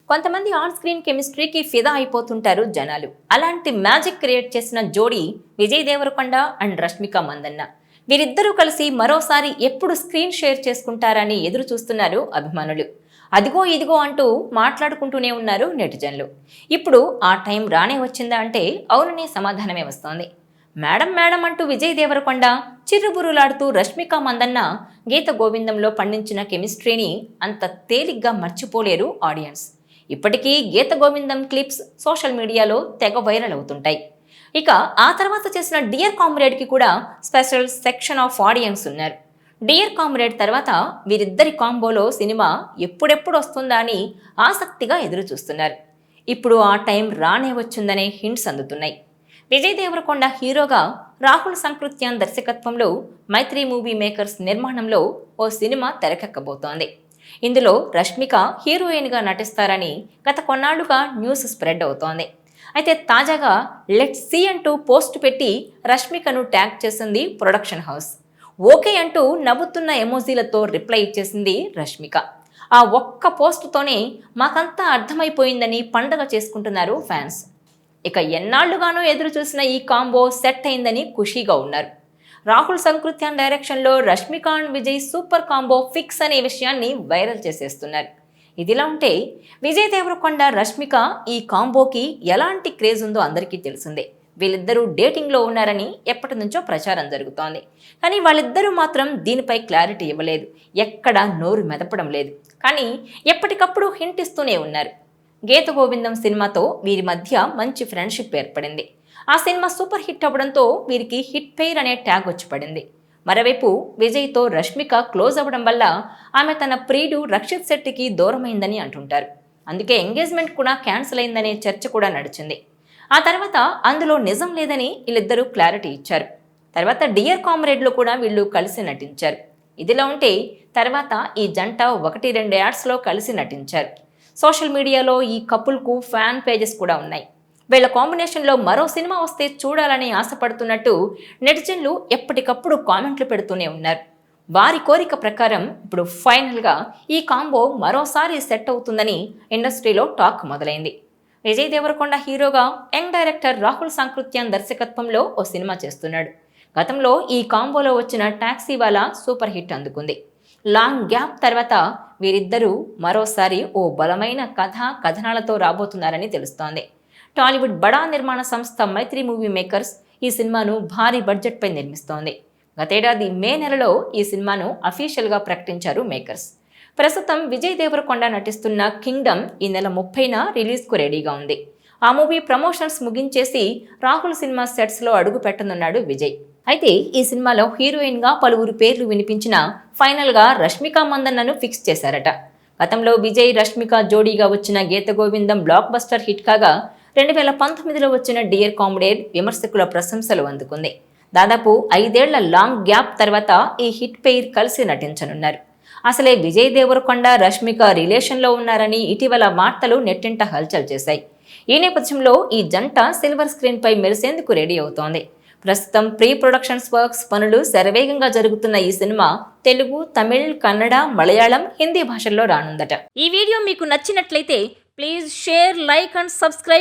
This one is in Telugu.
కొంతమంది ఆన్ స్క్రీన్ కెమిస్ట్రీకి ఫిదా అయిపోతుంటారు జనాలు. అలాంటి మ్యాజిక్ క్రియేట్ చేసిన జోడీ విజయ్ దేవరకొండ అండ్ రష్మిక మందన్న. వీరిద్దరూ కలిసి మరోసారి ఎప్పుడు స్క్రీన్ షేర్ చేసుకుంటారని ఎదురు చూస్తున్నారు అభిమానులు. అదిగో ఇదిగో అంటూ మాట్లాడుకుంటూనే ఉన్నారు నెటిజన్లు. ఇప్పుడు ఆ టైం రానే వచ్చిందా అంటే అవుననే సమాధానమే వస్తోంది. మేడం మేడం అంటూ విజయ్ దేవరకొండ, చిర్రుబురులాడుతూ రష్మిక మందన్న గీత గోవిందంలో పండించిన కెమిస్ట్రీని అంత తేలిగ్గా మర్చిపోలేరు ఆడియన్స్. ఇప్పటికీ గీత గోవిందం క్లిప్స్ సోషల్ మీడియాలో తెగ వైరల్ అవుతుంటాయి. ఇక ఆ తర్వాత చేసిన డియర్ కామ్రేడ్కి కూడా స్పెషల్ సెక్షన్ ఆఫ్ ఆడియన్స్ ఉన్నారు. డియర్ కామ్రేడ్ తర్వాత వీరిద్దరి కాంబోలో సినిమా ఎప్పుడెప్పుడు వస్తుందా అని ఆసక్తిగా ఎదురు చూస్తున్నారు. ఇప్పుడు ఆ టైం రానే వచ్చిందనే హింట్స్ అందుతున్నాయి. విజయ్ దేవరకొండ హీరోగా, రాహుల్ సంకృత్యాన్ దర్శకత్వంలో మైత్రి మూవీ మేకర్స్ నిర్మాణంలో ఓ సినిమా తెరకెక్కబోతోంది. ఇందులో రష్మిక హీరోయిన్గా నటిస్తారని గత కొన్నాళ్లుగా న్యూస్ స్ప్రెడ్ అవుతోంది. అయితే తాజాగా లెట్స్ సీ అంటూ పోస్ట్ పెట్టి రష్మికను ట్యాగ్ చేసింది ప్రొడక్షన్ హౌస్. ఓకే అంటూ నవ్వుతున్న ఎమోజీలతో రిప్లై ఇచ్చేసింది రష్మిక. ఆ ఒక్క పోస్టుతోనే మాకంతా అర్థమైపోయిందని పండగ చేసుకుంటున్నారు ఫ్యాన్స్. ఇక ఎన్నాళ్లుగానో ఎదురు చూసిన ఈ కాంబో సెట్ అయిందని ఖుషీగా ఉన్నారు. రాహుల్ సంకృత్యాన్ డైరెక్షన్లో Rashmika and Vijay super combo fix అనే విషయాన్ని వైరల్ చేసేస్తున్నారు. ఇదిలా ఉంటే విజయ్ దేవరకొండ, రష్మిక ఈ కాంబోకి ఎలాంటి క్రేజ్ ఉందో అందరికీ తెలిసిందే. వీళ్ళిద్దరూ డేటింగ్లో ఉన్నారని ఎప్పటి నుంచో ప్రచారం జరుగుతోంది. కానీ వాళ్ళిద్దరూ మాత్రం దీనిపై క్లారిటీ ఇవ్వలేదు. ఎక్కడా నోరు మెదపడం లేదు. కానీ ఎప్పటికప్పుడు హింట్ ఇస్తూనే ఉన్నారు. గీత గోవిందం సినిమాతో వీరి మధ్య మంచి ఫ్రెండ్షిప్ ఏర్పడింది. ఆ సినిమా సూపర్ హిట్ అవ్వడంతో వీరికి హిట్ పెయిర్ అనే ట్యాగ్ వచ్చి పడింది. మరోవైపు విజయ్తో రష్మిక క్లోజ్ అవ్వడం వల్ల ఆమె తన ప్రియుడు రక్షిత్ శెట్టికి దూరమైందని అంటుంటారు. అందుకే ఎంగేజ్మెంట్ కూడా క్యాన్సిల్ అయిందనే చర్చ కూడా నడిచింది. ఆ తర్వాత అందులో నిజం లేదని వీళ్ళిద్దరూ క్లారిటీ ఇచ్చారు. తర్వాత డియర్ కామ్రేడ్లో కూడా వీళ్ళు కలిసి నటించారు. ఇదిలా ఉంటే తర్వాత ఈ జంట 1-2 యాడ్స్లో కలిసి నటించారు. సోషల్ మీడియాలో ఈ కపుల్కు ఫ్యాన్ పేజెస్ కూడా ఉన్నాయి. వీళ్ళ కాంబినేషన్లో మరో సినిమా వస్తే చూడాలని ఆశపడుతున్నట్టు నెటిజన్లు ఎప్పటికప్పుడు కామెంట్లు పెడుతూనే ఉన్నారు. వారి కోరిక ప్రకారం ఇప్పుడు ఫైనల్గా ఈ కాంబో మరోసారి సెట్ అవుతుందని ఇండస్ట్రీలో టాక్ మొదలైంది. విజయ్ దేవరకొండ హీరోగా, యంగ్ డైరెక్టర్ రాహుల్ సంకృత్యాన్ దర్శకత్వంలో ఓ సినిమా చేస్తున్నాడు. గతంలో ఈ కాంబోలో వచ్చిన టాక్సీవాలా సూపర్ హిట్ అందుకుంది. లాంగ్ గ్యాప్ తర్వాత వీరిద్దరూ మరోసారి ఓ బలమైన కథనాలతో రాబోతున్నారని తెలుస్తోంది. టాలీవుడ్ బడా నిర్మాణ సంస్థ మైత్రి మూవీ మేకర్స్ ఈ సినిమాను భారీ బడ్జెట్పై నిర్మిస్తోంది. గతేడాది మే నెలలో ఈ సినిమాను అఫీషియల్గా ప్రకటించారు మేకర్స్. ప్రస్తుతం విజయ్ దేవరకొండ నటిస్తున్న కింగ్డమ్ ఈ నెల 30న రిలీజ్కు రెడీగా ఉంది. ఆ మూవీ ప్రమోషన్స్ ముగించేసి రాహుల్ సినిమా సెట్స్లో అడుగు పెట్టనున్నాడు విజయ్. అయితే ఈ సినిమాలో హీరోయిన్గా పలువురు పేర్లు వినిపించినా ఫైనల్గా రష్మిక మందన్నను ఫిక్స్ చేశారట. గతంలో విజయ్, రష్మిక జోడీగా వచ్చిన గీత గోవిందం బ్లాక్ బస్టర్ హిట్ కాగా 2019లో వచ్చిన డియర్ కామ్రేడ్ విమర్శకుల ప్రశంసలు అందుకుంది. దాదాపు 5 ఏళ్ల లాంగ్ గ్యాప్ తర్వాత ఈ హిట్ పెయిర్ కలిసి నటించనున్నారు. అసలే విజయ్ దేవరకొండ, రష్మిక రిలేషన్లో ఉన్నారని ఇటీవల వార్తలు నెట్టింట హల్చల్ చేశాయి. ఈ నేపథ్యంలో ఈ జంట సిల్వర్ స్క్రీన్పై మెరిసేందుకు రెడీ అవుతోంది. ప్రస్తుతం ప్రీ ప్రొడక్షన్స్ వర్క్స్ పనులు శరవేగంగా జరుగుతున్న ఈ సినిమా తెలుగు, తమిళ్, కన్నడ, మలయాళం, హిందీ భాషల్లో రానుందట. ఈ వీడియో మీకు నచ్చినట్లయితే please share, like and subscribe.